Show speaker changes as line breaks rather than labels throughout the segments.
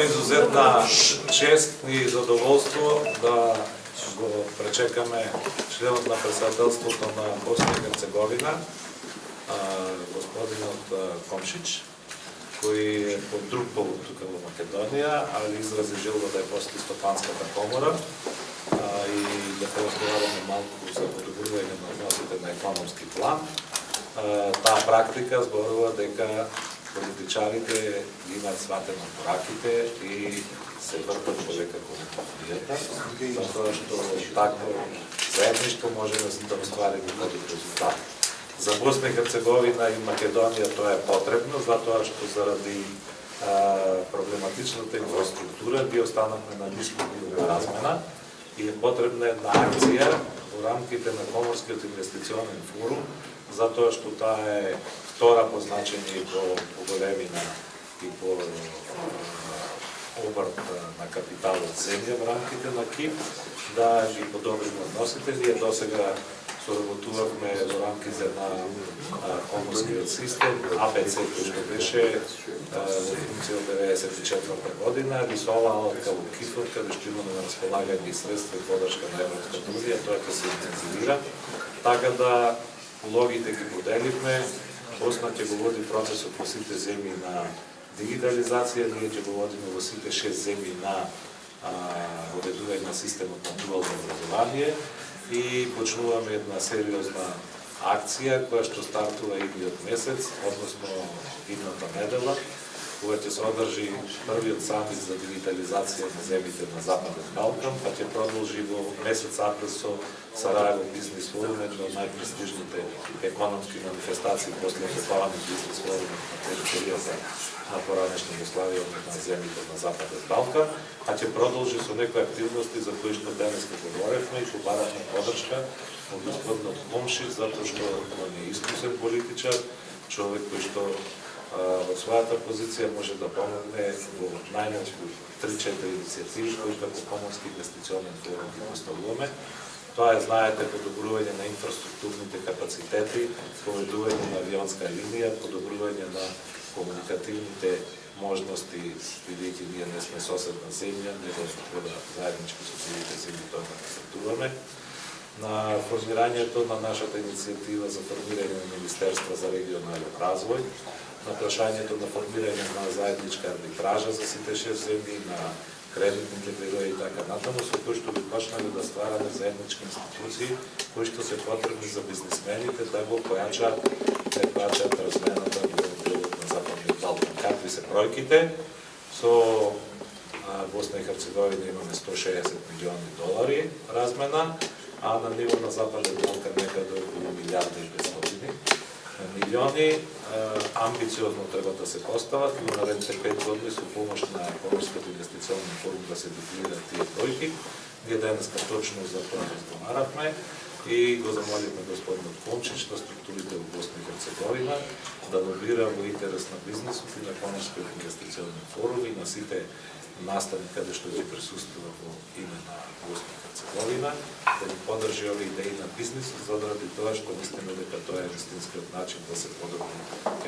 Изузетна чест и задоволство да го пречекаме членот на председателството на Босна и Херцеговина, господинот Комшич, кој е по друг повод тука во Македонија, али изрази желба да ја посети Стопанската комора и да поразговараме малку за подобрување на односите на економски план. Таа практика зборува дека политичарите имаат сватено пораките и се вртат човека кон партијата, затоа што такво заедништво може да оствари добри резултат. За Босна и Херцеговина и Македонија тоа е потребно, затоа што заради проблематичната инфраструктура ги останавме на ниско ниво размена и е потребна една акција во рамките на Коморскиот инвестиционен форум, затоа што таа е втора по значење и по големина и по обрт на капиталот земја во рамките на КИП, да ги подобриме односите. Ние досега соработувавме во рамките на коморскиот систем, АБЦ, кој што беше во функција од 1994 година, рисовала како КИФ, каде што имаме на располагање и средства и подршка на Европската унија, тоа ќе се интензивира. Така да улогите ги поделивме, Босна ќе го води процесот во сите земји на дигитализација, ние ќе го водиме во сите 6 земји на воведување на системот на дуално образование и почнуваме една сериозна акција која што стартува идниот месец, односно идната недела, кога ќе се одржи првиот самит за дигитализација на земјите на Западен Балкан, па ќе продолжи во месец април со Сараево бизнес форум, една од најпрестижните економски манифестации после Световен бизнес форум на територијата на поранешна Југославија на земјите на Западен Балкан, а ќе продолжи со некои активности за кои што денес говоревме и побаравме подршка од господинот Комшич, затоа што он е искусен политичар, човек кој што во својата позиција може да помогне во најмногу 3-4 иницијативи кои како Коморски инвестиционен форум ги поставуваме. Тоа е, знаете, подобрување на инфраструктурните капацитети, поведување на авионска линија, подобрување на комуникативните можности, бидејќи ние не сме соседна земја, него треба заеднички со другите земји тоа да стартуваме. На формирањето на нашата иницијатива за формирање на Министерство за регионален развој, на прашањето на формирање на заедничка арбитража за сите 6 земји, на кредитните бюрои и така натаму, со кои што би почнале да ствараме заеднички институции кои што се потребни за бизнисмените да го појачаат размената во делот на Западниот Балкан. Какви се бројките? Со Босна и Херцеговина имаме 160 милиони долари размена, а на ниво на Западен Балкан некаде околу 1,5 милиони. Амбициозно треба да се постават и во наредните 5 години со помош на Коморскиот инвестиционен форум да се дуплираат тие бројки. Ние денеска точно за тоа разговаравме и го замоливме господинот Комшич на структурите во Босна и Херцеговина да лобира во интерес на бизнисот и на Коморскиот инвестиционен форум и на сите настани каде што ќе присуствува во име на Босна и Херцеговина, да ги подржи овие идеи на бизнисот, заради тоа што мислиме дека тоа е вистинскиот начин да се подобри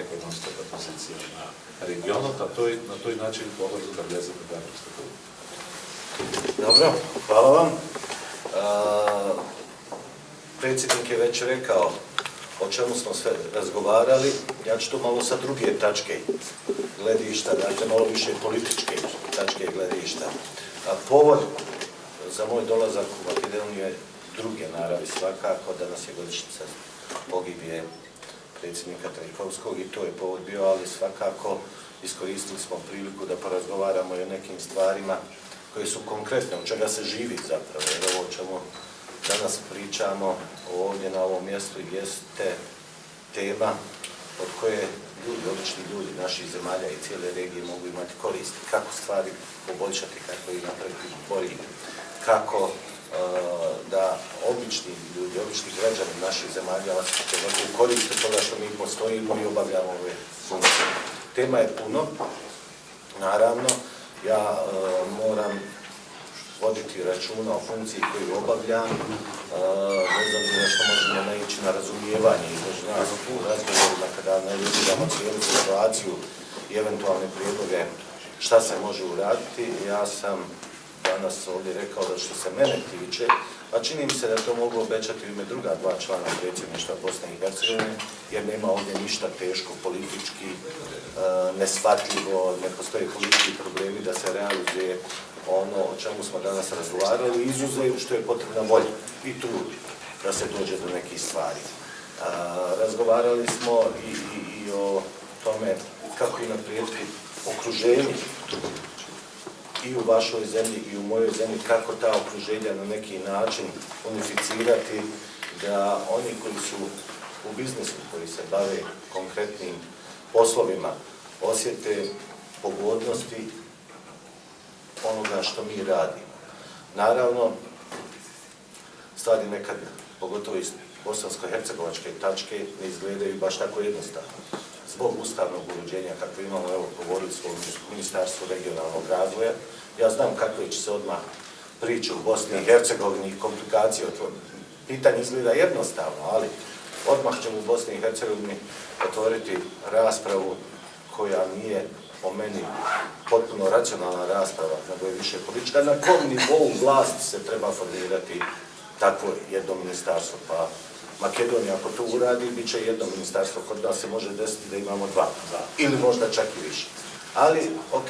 економската позиција на регионот, а на тој начин побрзо да влезе во Европската унија.
Dobro, hvala vam. Predsjednik je već rekao o čemu smo sve razgovarali. Ja ću to malo sa druge tačke gledišta, dakle malo više političke tačke gledišta. Povod za moj dolazak u Makedoniju je druge naravi svakako. Danas je godišnjica pogibije predsjednika Trajkovskog i to je povod bio, ali svakako iskoristili smo priliku da porazgovaramo i o nekim stvarima koje su konkretne, od čega se živi zapravo. Jer ovo o čemu danas pričamo ovdje na ovom mjestu jeste tema od koje ljudi, obični ljudi naših zemalja i cijele regije mogu imati koristi. Kako stvari poboljšati, kako ih napraviti bolji, kako da obični ljudi, obični građani naših zemalja koriste toga što mi postojimo i obavljamo ove funkcije. Tema je puno, naravno, ja moram voditi računa o funkciji koju obavljam, bez obzira što možemo naići na razumijevanje između nas u razgovorima kada analiziramo cijelu situaciju i eventualne prijedloge šta se može uraditi. Ja sam danas ovdje rekao da što se mene tiče, a čini mi se da to mogu obećati u ime druga dva člana predsjedništva Bosne i Hercegovine, jer nema ovdje ništa teško, politički, neshvatljivo, ne postoje politički problemi da se realizuje ono o čemu smo danas razgovarali, izuzev što je potrebna volja i trud da se dođe do nekih stvari. Razgovarali smo i o tome kako unaprijediti okruženje i u vašoj zemlji i u mojoj zemlji, kako ta okruženja na neki način unificirati, da oni koji su u biznisu, koji se bave konkretnim poslovima, osjete pogodnosti onoga što mi radimo. Naravno, stvari nekad, pogotovo iz bosansko-hercegovačke tačke, ne izgledaju baš tako jednostavno. Zbog ustavnog uređenja, kako imamo, evo, govorili smo o Ministarstvu regionalnog razvoja. Ja znam kakve će se odmah priče u Bosni i Hercegovini i komplikacije otvoriti. Pitanje izgleda jednostavno, ali odmah ćemo u Bosni i Hercegovini otvoriti raspravu koja nije po meni potpuno racionalna rasprava, nego je više politička. Na kom nivou vlasti se treba formirati takvo jedno ministarstvo? Pa Makedonija, ako to uradi, bit će jedno ministarstvo, kod nas se može desiti da imamo dva, ili možda čak i više. Ali, ok,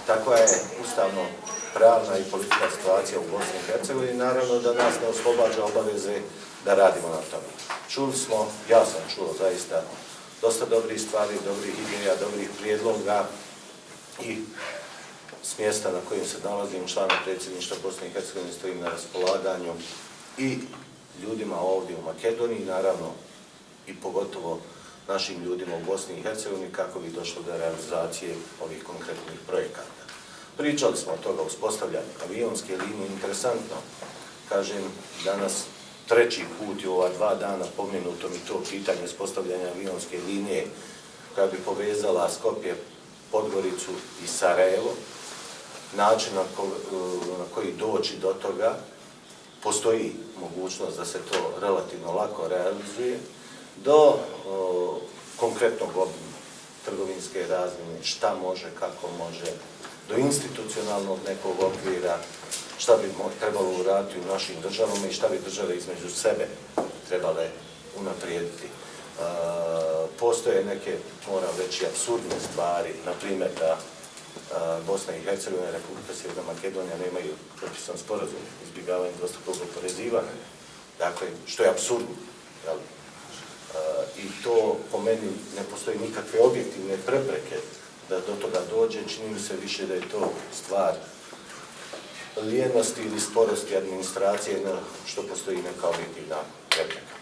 takva je ustavno pravna i politička situacija u Bosni i Hercegovini, naravno da nas ne oslobađa obaveze da radimo na tome. Čuli smo, ja sam čuo zaista dosta dobrih stvari, dobrih ideja, dobrih prijedloga i s mjesta na kojem se nalazim, člana predsjedništva Bosne i Hercegovine, stojim na raspolaganju i ljudima ovdje u Makedoniji, naravno i pogotovo našim ljudima u Bosni i Hercegovini, kako bi došlo do realizacije ovih konkretnih projekata. Pričali smo o toga, uspostavljanju avionske linije, interesantno, kažem, danas treći put u ova 2 dana pomenuto mi to pitanje uspostavljanja avionske linije koja bi povezala Skopje, Podgoricu i Sarajevo. Način na koji doći do toga, postoji mogućnost da se to relativno lako realizuje, do konkretnog obima trgovinske razmjene, šta može, kako može, do institucionalnog nekog okvira, šta bi trebalo uraditi u našim državama i šta bi države između sebe trebale unaprijediti. Postoje neke, moram reći, apsurdne stvari, na primjer da Bosna i Hercegovina i Republika Sjeverna Makedonija nemaju potpisan sporazum izbjegavanja dvostrukog oporezivanja, dakle, što je apsurdno. I to, po meni, ne postoji nikakve objektivne prepreke da do toga dođe. Čini mi se više da je to stvar lijenosti ili sporosti administracije, na što postoji neka objektivna prepreka.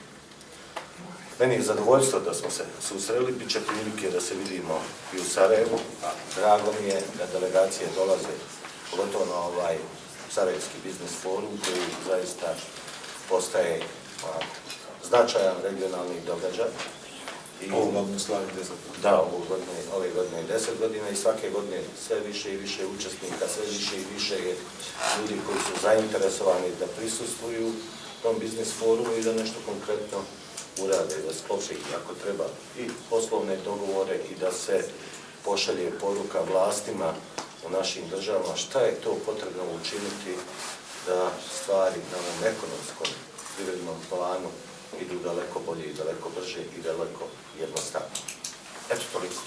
Meni je zadovoljstvo da smo se susreli, bit će prilike da se vidimo i u Sarajevu. Drago mi je da delegacije dolaze, pogotovo na ovaj Sarajevski biznis forum, koji zaista postaje značajan regionalni događaj.
Ovu godinu slavi 10 godina.
Da, ove godine 10 godina i svake godine sve više i više učesnika, sve više i više ljudi koji su zainteresovani da prisustvuju tom biznis forumu i da nešto konkretno urade, da sklope ako treba i poslovne dogovore i da se pošalje poruka vlastima u našim državama šta je to potrebno učiniti da stvari na ovom ekonomskom privrednom planu idu daleko bolje i daleko brže i daleko jednostavno. Eto, toliko.